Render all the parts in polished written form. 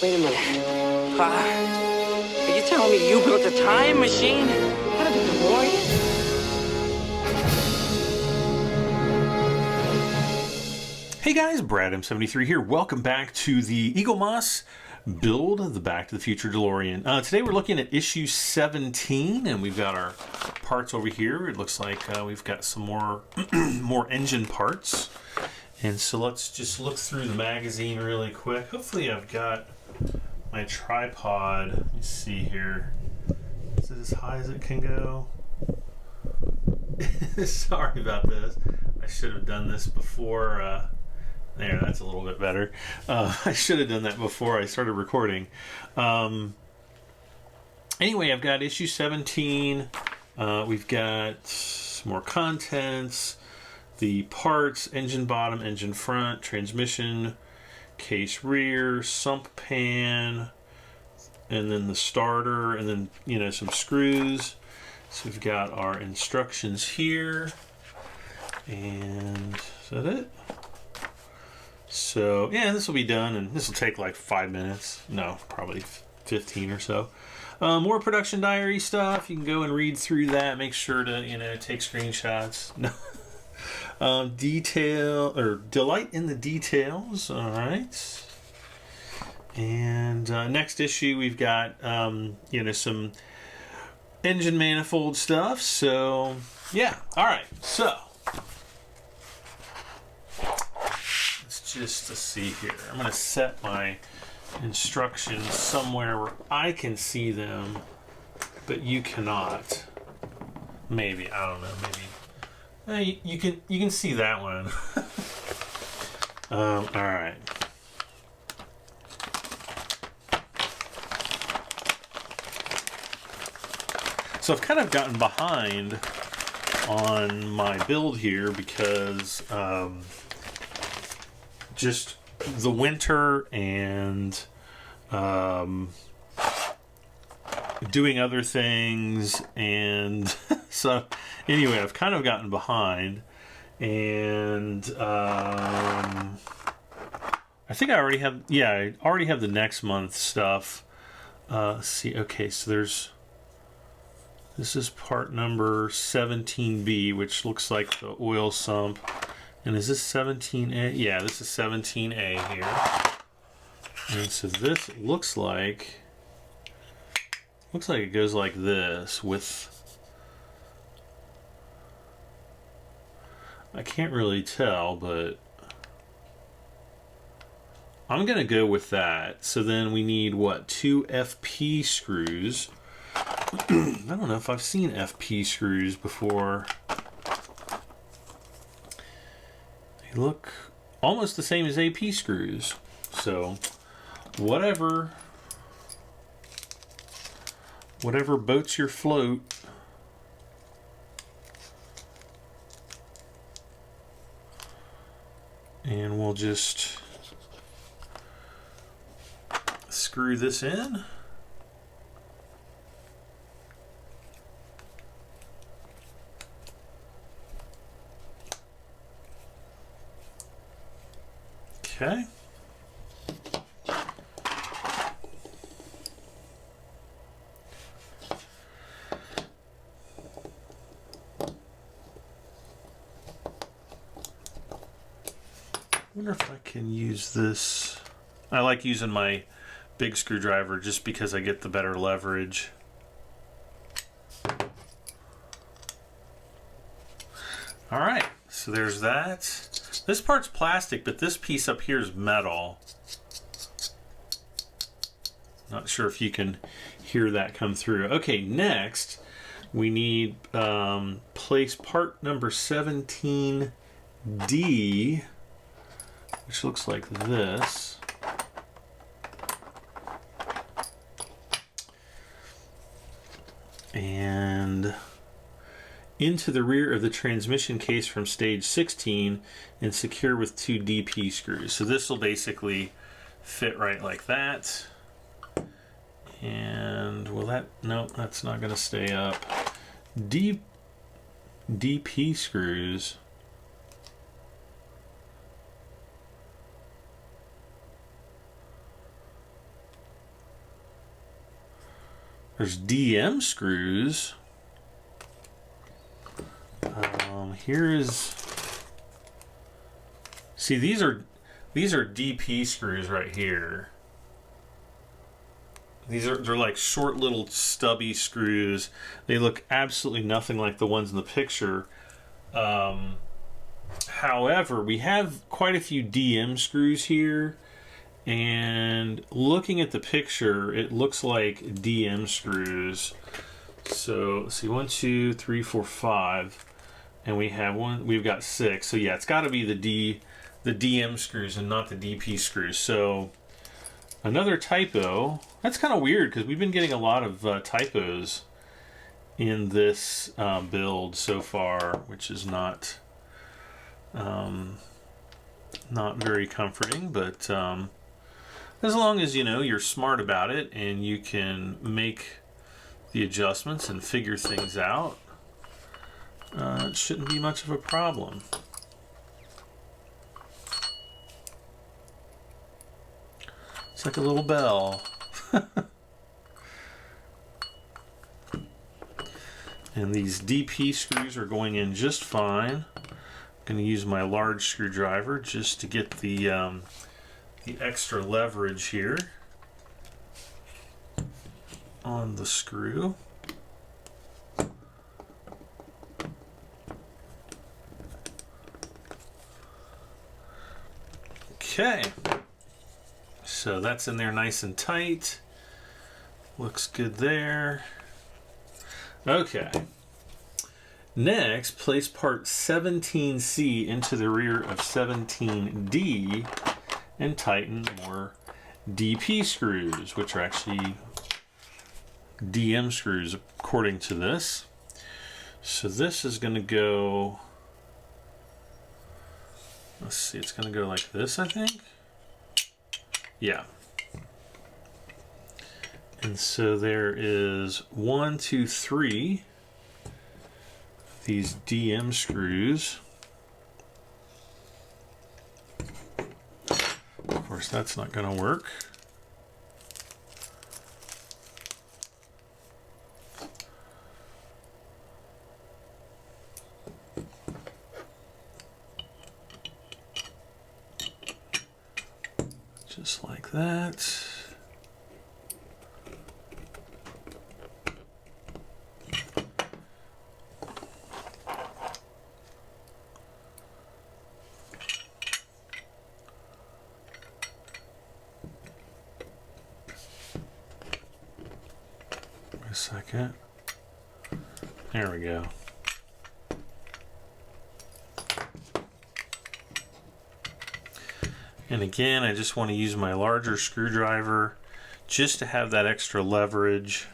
Wait a minute. Are you telling me you built a time machine out of a DeLorean? Hey guys, Brad M73 here. Welcome back to the Eagle Moss build, the Back to the Future DeLorean. Today we're looking at issue 17, and we've got our parts over here. It looks like we've got some more more engine parts. And so let's just look through the magazine really quick. Hopefully I've got my tripod. Let me see here. Is it as high as it can go? Sorry about this. I should have done this before. There, that's a little bit better. I should have done that before I started recording. Anyway, I've got issue 17. We've got some more contents. The parts, engine bottom, engine front, transmission, case rear, sump pan, and then the starter, and then, you know, some screws. So we've got our instructions here. And is that it? So yeah, this will be done, and this will take like 5 minutes. No, probably 15 or so. More production diary stuff. You can go and read through that. Make sure to, you know, take screenshots. No. Detail or delight in the details. All right. And next issue we've got you know, some engine manifold stuff. So yeah. All right. So let's see here. I'm going to set my instructions somewhere where I can see them, but you cannot. Maybe, I don't know. Maybe you can see that one. All right. So I've kind of gotten behind on my build here because just the winter and doing other things, and so anyway, I've kind of gotten behind, and I think I already have, yeah, I already have the next month stuff. Let's see, okay, so this is part number 17B, which looks like the oil sump. And is this 17A? Yeah, this is 17A here. And so this looks like it goes like this with, I can't really tell, but I'm gonna go with that. So then we need what, 2 FP screws. I don't know if I've seen FP screws before. They look almost the same as AP screws. So whatever boats your float. And we'll just screw this in. Okay. I wonder if I can use this. I like using my big screwdriver just because I get the better leverage. All right, so there's that. This part's plastic, but this piece up here is metal. Not sure if you can hear that come through. Okay, next we need place part number 17D, which looks like this. And into the rear of the transmission case from stage 16 and secure with 2 DP screws. So this will basically fit right like that. And will that, no, that's not going to stay up. DP screws. There's DM screws. See, these are DP screws right here. They're like short little stubby screws. They look absolutely nothing like the ones in the picture. However, we have quite a few DM screws here, and looking at the picture, it looks like DM screws. So let's see, 1, 2, 3, 4, 5, and we've got 6. So yeah, it's got to be the DM screws and not the DP screws. So another typo. That's kind of weird because we've been getting a lot of typos in this build so far, which is not very comforting. But as long as you're smart about it and you can make the adjustments and figure things out, it shouldn't be much of a problem. It's like a little bell. And these DP screws are going in just fine. I'm going to use my large screwdriver just to get the extra leverage here on the screw. Okay. So that's in there nice and tight. Looks good there. Okay. Next, place part 17C into the rear of 17D and tighten more DP screws, which are actually DM screws according to this. So this is going to go, let's see, it's going to go like this, I think. Yeah. And so there is 1, 2, 3 these DM screws. Of course, that's not going to work. Just like that. Wait a second. There we go. And again, I just want to use my larger screwdriver just to have that extra leverage.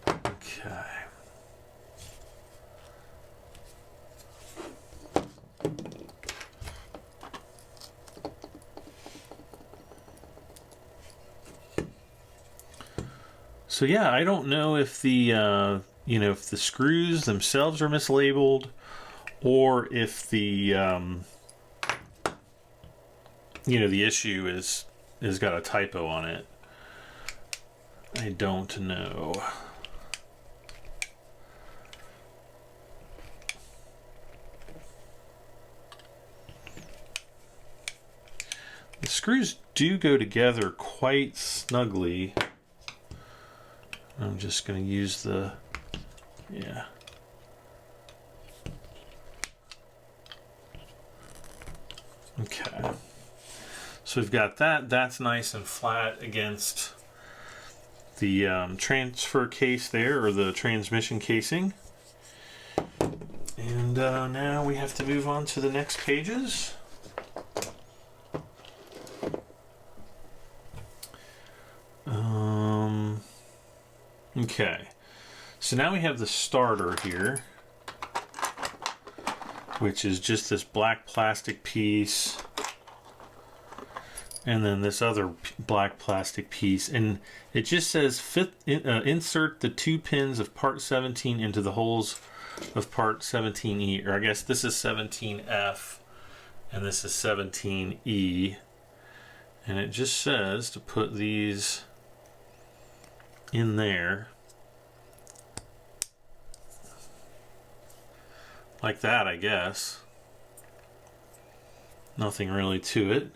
Okay. So yeah, I don't know if the if the screws themselves are mislabeled, or if the the issue is got a typo on it. I don't know. The screws do go together quite snugly. I'm just going to use the, yeah. Okay. So we've got that. That's nice and flat against the transfer case there, or the transmission casing. And now we have to move on to the next pages. Okay, so now we have the starter here, which is just this black plastic piece, and then this other black plastic piece, and it just says insert the 2 pins of part 17 into the holes of part 17E, or I guess this is 17F. and this is 17E, and it just says to put these in there like that, I guess. Nothing really to it.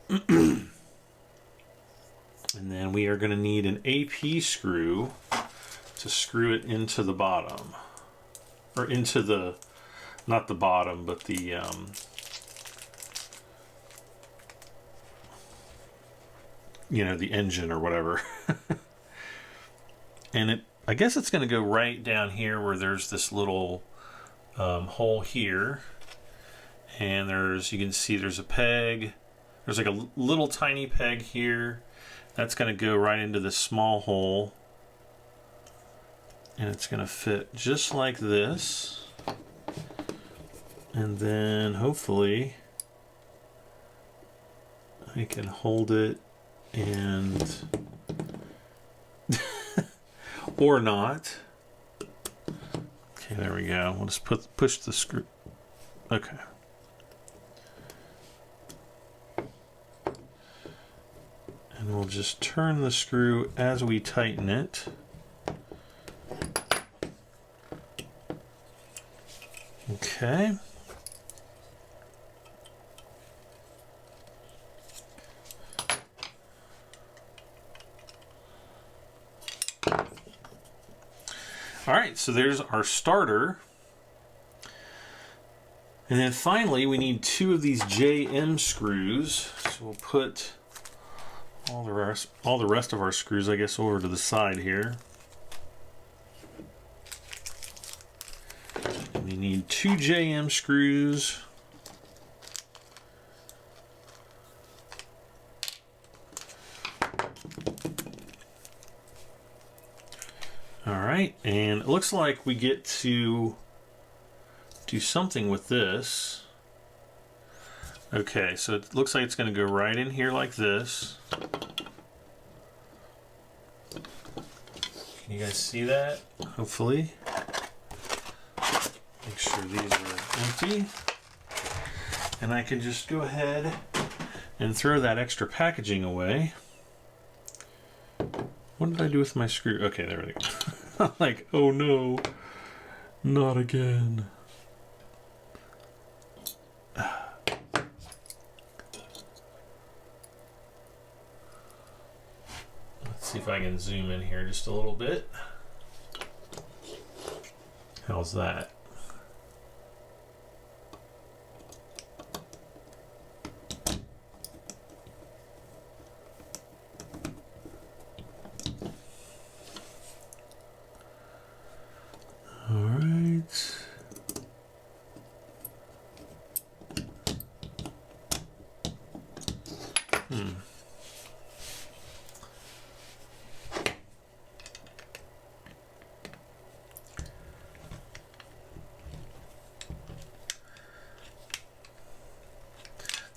And then we are going to need an AP screw to screw it into the bottom, or into the, not the bottom, but the you know, the engine or whatever. And it, I guess it's going to go right down here where there's this little hole here, and there's, you can see there's a peg. There's like a little tiny peg here. That's going to go right into this small hole, and it's going to fit just like this. And then hopefully I can hold it and or not. Okay, there we go. We'll just push the screw. Okay. And we'll just turn the screw as we tighten it. Okay. All right, so there's our starter. And then finally, we need 2 of these JM screws. So we'll put all the rest of our screws, I guess, over to the side here. And we need 2 JM screws. All right, and it looks like we get to do something with this. Okay, so it looks like it's going to go right in here like this. Can you guys see that? Hopefully. Make sure these are empty. And I can just go ahead and throw that extra packaging away. What did I do with my screw? Okay, there we go. I'm like, oh no, not again. Let's see if I can zoom in here just a little bit. How's that? All right.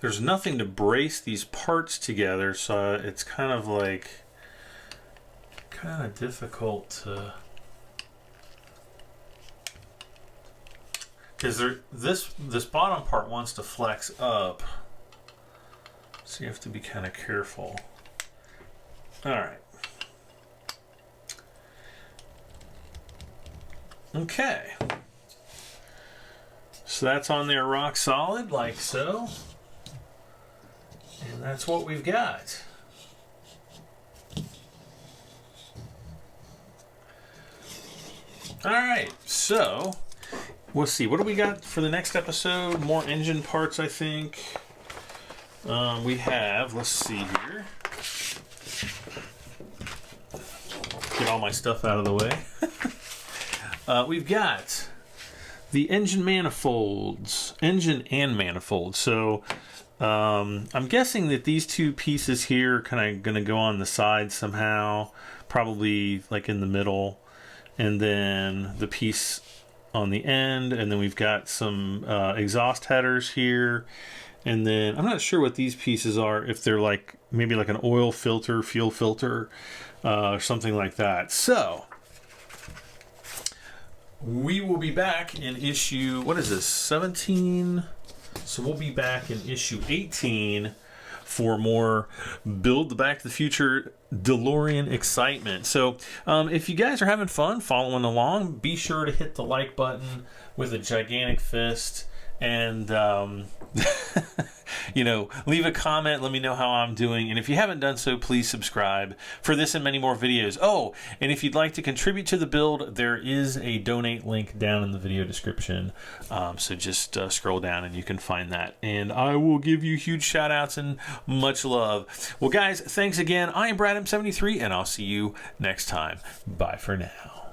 There's nothing to brace these parts together, so it's kind of difficult to, because this bottom part wants to flex up, so you have to be kind of careful. All right. Okay. So that's on there rock solid, like so. And that's what we've got. All right, so we'll see. What do we got for the next episode? More engine parts, I think. We have, let's see here. Get all my stuff out of the way. We've got the engine manifolds, engine and manifold. So I'm guessing that these 2 pieces here are kind of going to go on the side somehow, probably like in the middle, and then the piece on the end, and then we've got some exhaust headers here, and then I'm not sure what these pieces are, if they're like maybe like an oil filter, fuel filter, or something like that. So we will be back in issue, what is this, 17? So we'll be back in issue 18 for more Build the Back to the Future DeLorean excitement. So if you guys are having fun following along, be sure to hit the like button with a gigantic fist, and you know, leave a comment, let me know how I'm doing, and if you haven't done so, please subscribe for this and many more videos. Oh, and if you'd like to contribute to the build, there is a donate link down in the video description, so just scroll down and you can find that, and I will give you huge shout outs and much love. Well guys, thanks again. I am Brad M73, and I'll see you next time. Bye for now.